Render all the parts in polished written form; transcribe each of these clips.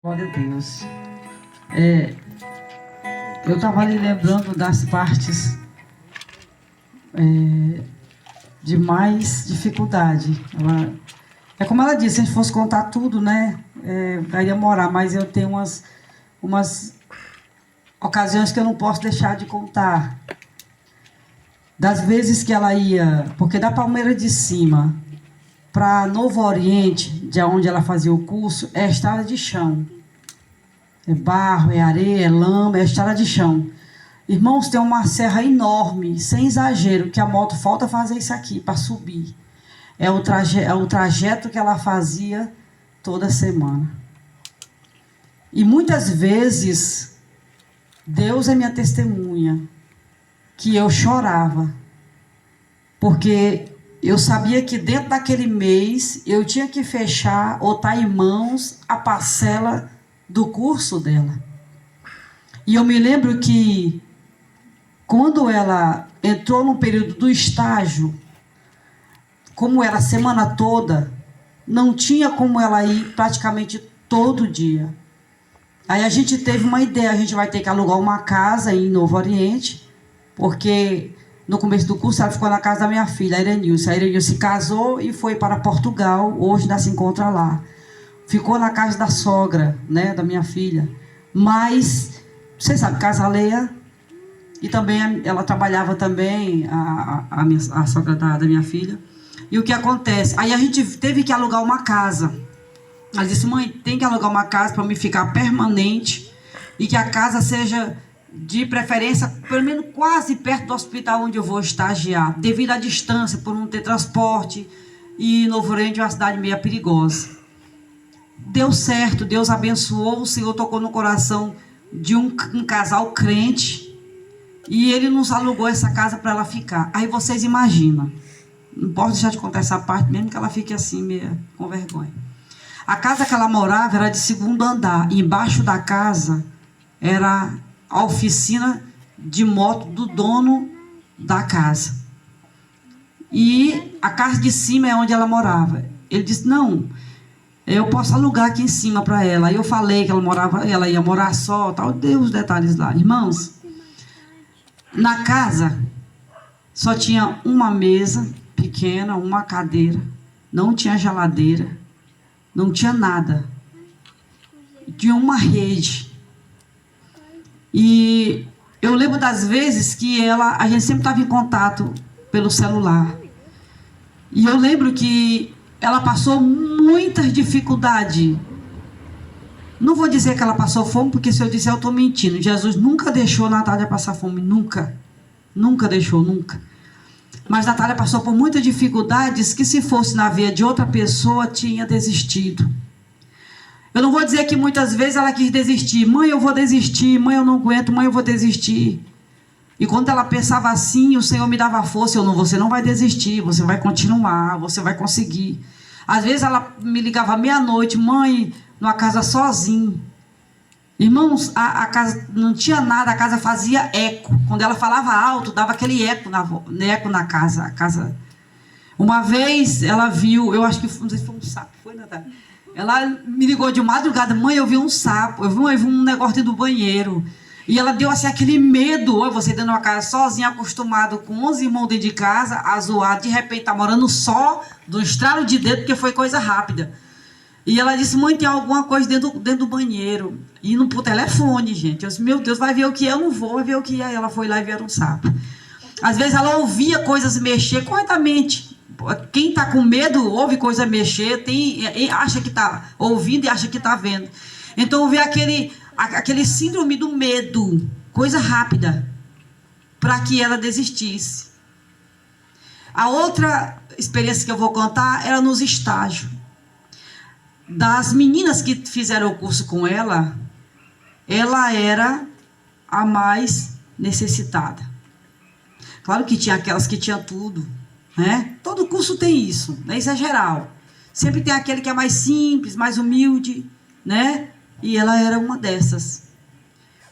Glória a Deus. Eu estava ali lembrando das partes de mais dificuldade. É como ela disse, se a gente fosse contar tudo, né, vai demorar, mas eu tenho umas ocasiões que eu não posso deixar de contar. Das vezes que ela ia, porque da Palmeira de Cima para Novo Oriente, de onde ela fazia o curso, é estrada de chão. É barro, é areia, é lama, é estrada de chão. Irmãos, tem uma serra enorme, sem exagero, que a moto falta fazer isso aqui para subir. É o trajeto que ela fazia toda semana. E muitas vezes, Deus é minha testemunha, que eu chorava, porque eu sabia que dentro daquele mês eu tinha que fechar ou estar em mãos a parcela do curso dela. E eu me lembro que quando ela entrou no período do estágio, como era a semana toda, não tinha como ela ir praticamente todo dia. Aí a gente teve uma ideia, a gente vai ter que alugar uma casa em Novo Oriente, porque no começo do curso ela ficou na casa da minha filha, a Irenilce. A Irenilce se casou e foi para Portugal, hoje ainda se encontra lá. Ficou na casa da sogra, né, da minha filha. Mas, você sabe, casa alheia. E também ela trabalhava também, a sogra da minha filha. E o que acontece? Aí a gente teve que alugar uma casa. Ela disse, mãe, tem que alugar uma casa para me ficar permanente e que a casa seja de preferência, pelo menos quase perto do hospital onde eu vou estagiar, devido à distância, por não ter transporte. E Novo Oriente é uma cidade meio perigosa. Deu certo, Deus abençoou, o Senhor tocou no coração de um casal crente e ele nos alugou essa casa para ela ficar. Aí vocês imaginam, não posso deixar de contar essa parte, mesmo que ela fique assim, meio com vergonha. A casa que ela morava era de segundo andar, e embaixo da casa era a oficina de moto do dono da casa. E a casa de cima é onde ela morava. Ele disse, não, eu posso alugar aqui em cima para ela. Aí eu falei que ela ia morar só, tal, dei os detalhes lá. Irmãos, na casa só tinha uma mesa pequena, uma cadeira, não tinha geladeira, não tinha nada. Tinha uma rede. E eu lembro das vezes que a gente sempre estava em contato pelo celular. E eu lembro que ela passou muita dificuldade. Não vou dizer que ela passou fome, porque se eu disser eu estou mentindo. Jesus nunca deixou a Natália passar fome, nunca. Nunca deixou, nunca. Mas a Natália passou por muitas dificuldades que se fosse na via de outra pessoa, tinha desistido. Eu não vou dizer que muitas vezes ela quis desistir. Mãe, eu vou desistir. Mãe, eu não aguento. Mãe, eu vou desistir. E quando ela pensava assim, o Senhor me dava força. Você não vai desistir. Você vai continuar. Você vai conseguir. Às vezes ela me ligava meia-noite. Mãe, numa casa sozinha. Irmãos, a casa não tinha nada. A casa fazia eco. Quando ela falava alto, dava aquele eco na casa. A casa. Uma vez ela viu, eu acho que não sei se foi um sapo. Foi, Natália? Ela me ligou de madrugada, mãe, eu vi um sapo, eu vi um negócio dentro do banheiro. E ela deu assim aquele medo, você dentro de uma casa sozinha, acostumado com 11 irmãos dentro de casa, a zoar, de repente tá morando só, do estralo de dedo, porque foi coisa rápida. E ela disse, mãe, tem alguma coisa dentro do banheiro. E no pro telefone, gente. Eu disse, meu Deus, vai ver o que é, eu não vou, vai ver o que é. Ela foi lá e viu um sapo. Às vezes ela ouvia coisas mexer corretamente. Quem está com medo ouve coisa mexer, acha que está ouvindo e acha que está vendo. Então houve aquele síndrome do medo, coisa rápida, para que ela desistisse. A outra experiência que eu vou contar era nos estágios. Das meninas que fizeram o curso com ela era a mais necessitada. Claro que tinha aquelas que tinham tudo. Né? Todo curso tem isso, né? Isso é geral. Sempre tem aquele que é mais simples, mais humilde, né? E ela era uma dessas.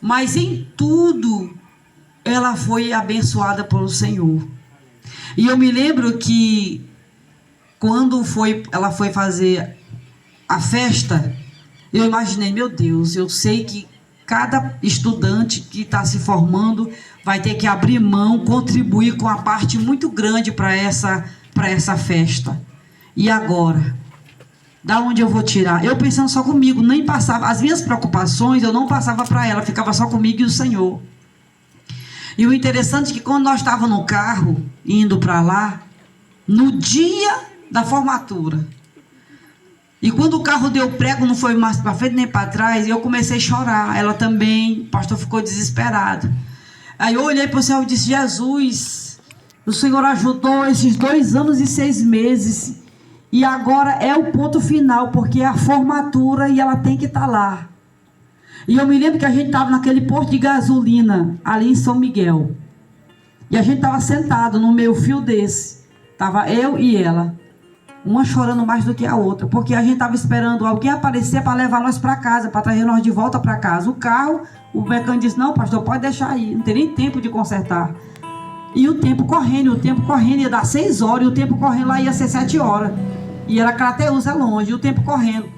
Mas em tudo ela foi abençoada pelo Senhor. E eu me lembro que quando ela foi fazer a festa, Eu imaginei, meu Deus, eu sei que cada estudante que está se formando vai ter que abrir mão, contribuir com a parte muito grande para essa festa. E agora? Da onde eu vou tirar? Eu pensando só comigo, nem passava, as minhas preocupações eu não passava para ela, ficava só comigo e o Senhor. E o interessante é que quando nós estávamos no carro, indo para lá, no dia da formatura, e quando o carro deu prego, não foi mais para frente nem para trás, eu comecei a chorar. Ela também, o pastor ficou desesperado. Aí eu olhei para o céu e disse, Jesus, o Senhor ajudou esses 2 anos e 6 meses, e agora é o ponto final, porque é a formatura e ela tem que estar lá. E eu me lembro que a gente estava naquele posto de gasolina, ali em São Miguel. E a gente estava sentado no meio fio desse. Estava eu e ela. Uma chorando mais do que a outra. Porque a gente estava esperando alguém aparecer para levar nós para casa, para trazer nós de volta para casa. O carro, o mecânico disse, não, pastor, pode deixar aí. Não tem nem tempo de consertar. E o tempo correndo, ia dar 6 horas. E o tempo correndo lá ia ser 7 horas. E era Crateús, é longe, e o tempo correndo.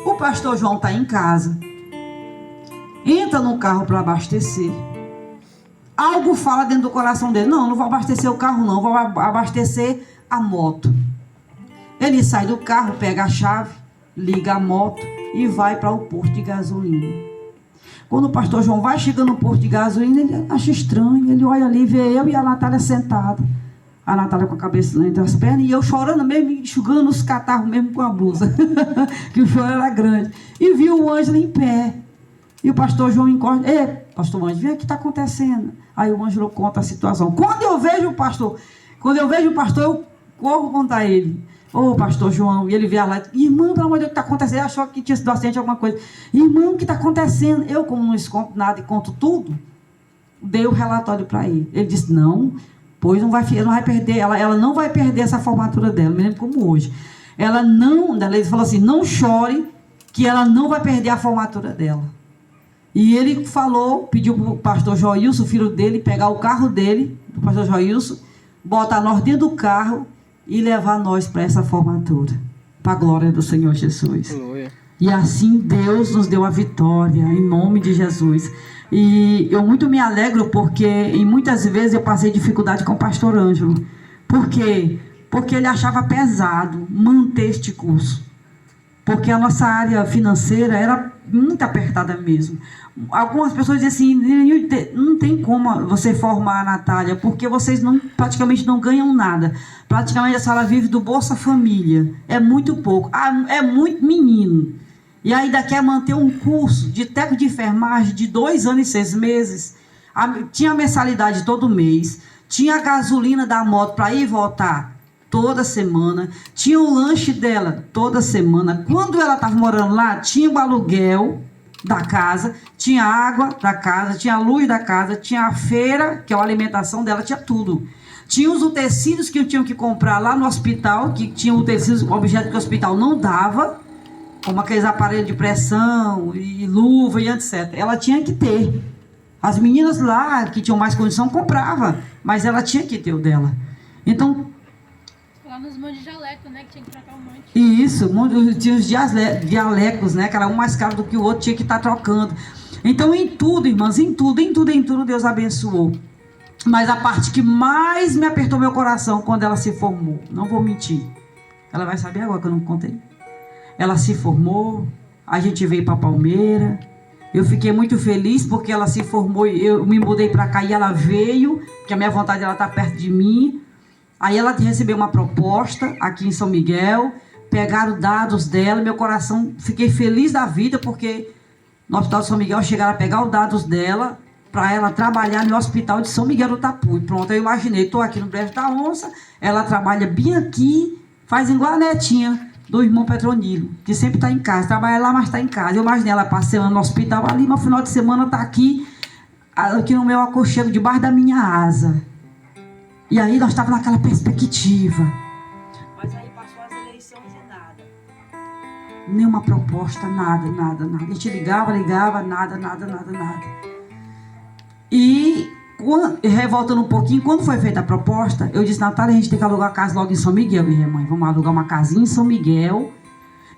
O pastor João está em casa. Entra no carro para abastecer. Algo fala dentro do coração dele. Não vou abastecer o carro não, vou abastecer a moto. Ele sai do carro, pega a chave, liga a moto e vai para o posto de gasolina. Quando o pastor João vai chegando no posto de gasolina, ele acha estranho. Ele olha ali, vê eu e a Natália sentada. A Natália com a cabeça entre as pernas e eu chorando mesmo, enxugando os catarros mesmo com a blusa. Que o choro era grande. E viu o Ângelo em pé. E o pastor João encorda. Ei, pastor Ângelo, vê o que está acontecendo. Aí o Ângelo conta a situação. Quando eu vejo o pastor, eu corro contar ele. Ô, pastor João, e ele veio lá, irmão, pelo amor de Deus, o que está acontecendo? Ele achou que tinha sido acidente, alguma coisa. Irmão, o que está acontecendo? Eu, como não escondo nada e conto tudo, dei o relatório para ele. Ele disse, não, pois não vai perder, ela não vai perder essa formatura dela, me lembro como hoje. Ele falou assim, não chore, que ela não vai perder a formatura dela. E ele pediu para o pastor Joilson, o filho dele, pegar o carro dele, o pastor Joilson, botar nós dentro do carro e levar nós para essa formatura, para a glória do Senhor Jesus. Aleluia. E assim Deus nos deu a vitória, em nome de Jesus. E eu muito me alegro porque muitas vezes eu passei dificuldade com o pastor Ângelo. Por quê? Porque ele achava pesado manter este curso. Porque a nossa área financeira era muito apertada mesmo. Algumas pessoas dizem assim, não tem como você formar a Natália, porque vocês praticamente não ganham nada. Praticamente a senhora vive do Bolsa Família. É muito pouco. É muito menino. E ainda quer manter um curso de técnico de enfermagem de 2 anos e 6 meses. Tinha a mensalidade todo mês. Tinha a gasolina da moto para ir e voltar toda semana. Tinha o lanche dela toda semana. Quando ela estava morando lá, tinha o aluguel da casa, tinha a água da casa, tinha a luz da casa, tinha a feira, que é a alimentação dela, tinha tudo. Tinha os utensílios que eu tinha que comprar lá no hospital, que tinha utensílios, objetos que o hospital não dava, como aqueles aparelhos de pressão, e luva e etc. Ela tinha que ter. As meninas lá, que tinham mais condição, compravam, mas ela tinha que ter o dela. Então, lá nos montes de jaleco, né? Que tinha que trocar um monte. Isso, tinha os dialecos, né? Que era um mais caro do que o outro, tinha que estar trocando. Então, em tudo, irmãs, em tudo, Deus abençoou. Mas a parte que mais me apertou meu coração quando ela se formou, não vou mentir. Ela vai saber agora que eu não contei. Ela se formou, a gente veio para Palmeira. Eu fiquei muito feliz porque ela se formou, eu me mudei para cá e ela veio, porque a minha vontade ela estar perto de mim. Aí ela recebeu uma proposta aqui em São Miguel, pegaram dados dela, meu coração, fiquei feliz da vida, porque no Hospital de São Miguel chegaram a pegar os dados dela para ela trabalhar no Hospital de São Miguel do Tapuí. Pronto, eu imaginei, estou aqui no Brejo da Onça, ela trabalha bem aqui, faz igual a netinha do irmão Petronilo, que sempre está em casa, trabalha lá, mas está em casa. Eu imaginei ela passando no hospital ali, mas no final de semana está aqui no meu aconchego, debaixo da minha asa. E aí nós estávamos naquela perspectiva. Mas aí passou as eleições e nada. Nenhuma proposta, nada. A gente ligava, nada. E, revoltando um pouquinho, quando foi feita a proposta, eu disse, Natália, a gente tem que alugar a casa logo em São Miguel. Minha mãe, vamos alugar uma casinha em São Miguel.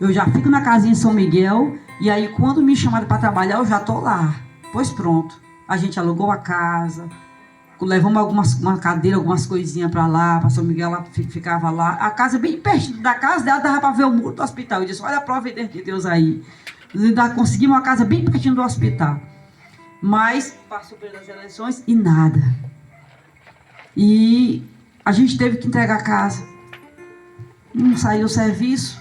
Eu já fico na casinha em São Miguel, e aí quando me chamaram para trabalhar, eu já tô lá. Pois pronto, a gente alugou a casa, levamos uma cadeira, algumas coisinhas para lá, para São Miguel, ela ficava lá. A casa bem perto da casa dela, dava para ver o muro do hospital. Eu disse, olha a providência de Deus aí. Nós ainda conseguimos uma casa bem pertinho do hospital. Mas passou pelas eleições e nada. E a gente teve que entregar a casa. Não saiu o serviço.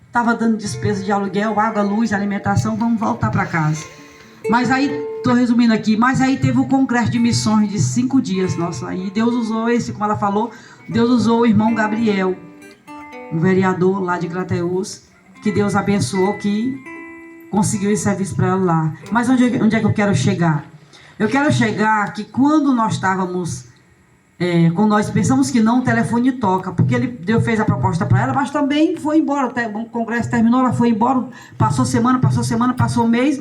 Estava dando despesa de aluguel, água, luz, alimentação. Vamos voltar para casa. Mas aí, estou resumindo aqui, mas aí teve o congresso de missões de 5 dias. Nossa, aí Deus usou como ela falou, Deus usou o irmão Gabriel, um vereador lá de Crateús, que Deus abençoou, que conseguiu esse serviço para ela lá. Mas onde é que eu quero chegar? Eu quero chegar que quando nós estávamos, quando nós pensamos que não, o telefone toca, porque Deus fez a proposta para ela, mas também foi embora. O congresso terminou, ela foi embora, passou semana, passou mês,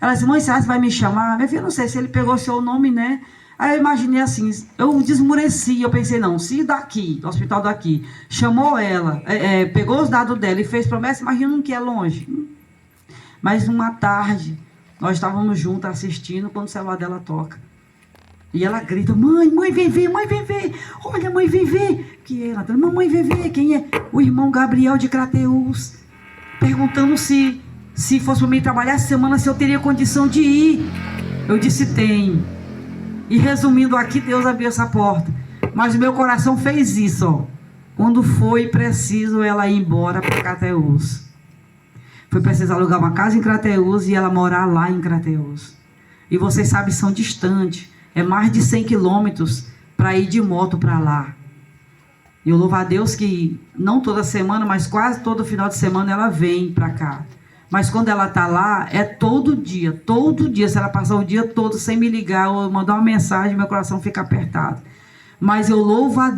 ela disse, mãe, você vai me chamar? Minha filha, não sei se ele pegou seu nome, né? Aí eu imaginei assim, eu desmureci, eu pensei, não, se daqui, do hospital daqui, chamou ela, pegou os dados dela e fez promessa, imagina que é longe. Mas uma tarde, nós estávamos juntos assistindo quando o celular dela toca. E ela grita, mãe, vem ver, olha, mãe, vem ver. Que ela, mamãe, vem ver, quem é? O irmão Gabriel de Crateús, perguntando se fosse para mim trabalhar essa semana, se eu teria condição de ir. Eu disse, tem. E resumindo aqui, Deus abriu essa porta. Mas o meu coração fez isso, ó. Quando foi preciso ela ir embora para Crateús. Foi preciso alugar uma casa em Crateús e ela morar lá em Crateús. E vocês sabem, são distantes. É mais de 100 quilômetros para ir de moto para lá. E eu louvo a Deus que não toda semana, mas quase todo final de semana ela vem para cá. Mas quando ela está lá, é todo dia. Se ela passar o dia todo sem me ligar ou mandar uma mensagem, meu coração fica apertado. Mas eu louvo a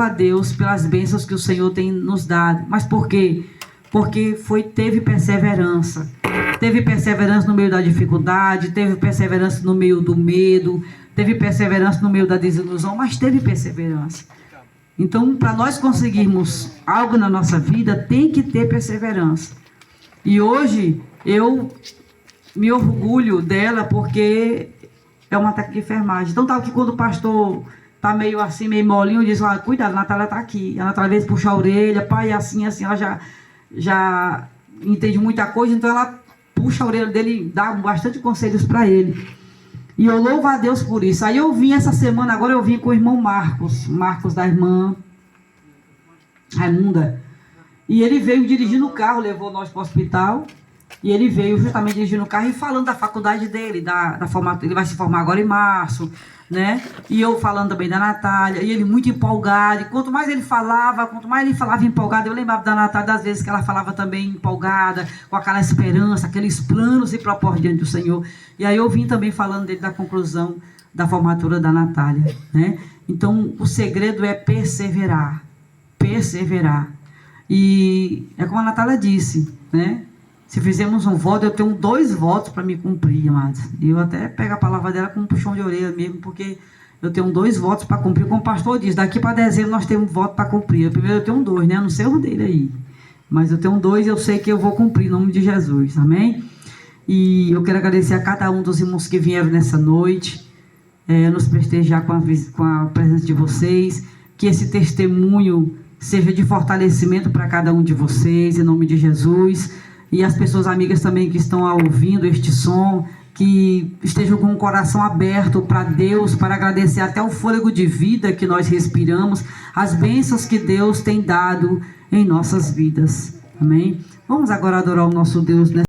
Deus pelas bênçãos que o Senhor tem nos dado. Mas por quê? Porque teve perseverança. Teve perseverança no meio da dificuldade, teve perseverança no meio do medo, teve perseverança no meio da desilusão, mas teve perseverança. Então, para nós conseguirmos algo na nossa vida, tem que ter perseverança. E hoje, eu me orgulho dela porque é uma técnica de enfermagem. Então, tá que quando o pastor tá meio assim, meio molinho, diz, cuidado, a Natália tá aqui. A Natália, às vezes, puxa a orelha, pai, assim, ela já entende muita coisa, então ela puxa a orelha dele e dá bastante conselhos para ele. E eu louvo a Deus por isso. Aí eu vim essa semana, agora eu vim com o irmão Marcos da irmã Raimunda. E ele veio dirigindo o carro, levou nós para o hospital. E ele veio justamente dirigindo o carro e falando da faculdade dele, da formatura. Ele vai se formar agora em março, né? E eu falando também da Natália. E ele muito empolgado. E quanto mais ele falava empolgado, eu lembrava da Natália das vezes que ela falava também empolgada, com aquela esperança, aqueles planos e propósitos diante do Senhor. E aí eu vim também falando dele da conclusão da formatura da Natália, né? Então, o segredo é perseverar. Perseverar. E é como a Natália disse, né? Se fizermos um voto, eu tenho 2 votos para me cumprir, amados. E eu até pego a palavra dela com um puxão de orelha mesmo, porque eu tenho 2 votos para cumprir. Como o pastor diz, daqui para dezembro nós temos voto para cumprir. Primeiro eu tenho 2, né? Eu não sei o dele aí. Mas eu tenho 2 e eu sei que eu vou cumprir, em nome de Jesus. Amém? E eu quero agradecer a cada um dos irmãos que vieram nessa noite, nos prestigiar com a presença de vocês. Que esse testemunho seja de fortalecimento para cada um de vocês, em nome de Jesus. E as pessoas amigas também que estão ouvindo este som, que estejam com o coração aberto para Deus, para agradecer até o fôlego de vida que nós respiramos, as bênçãos que Deus tem dado em nossas vidas. Amém? Vamos agora adorar o nosso Deus nessa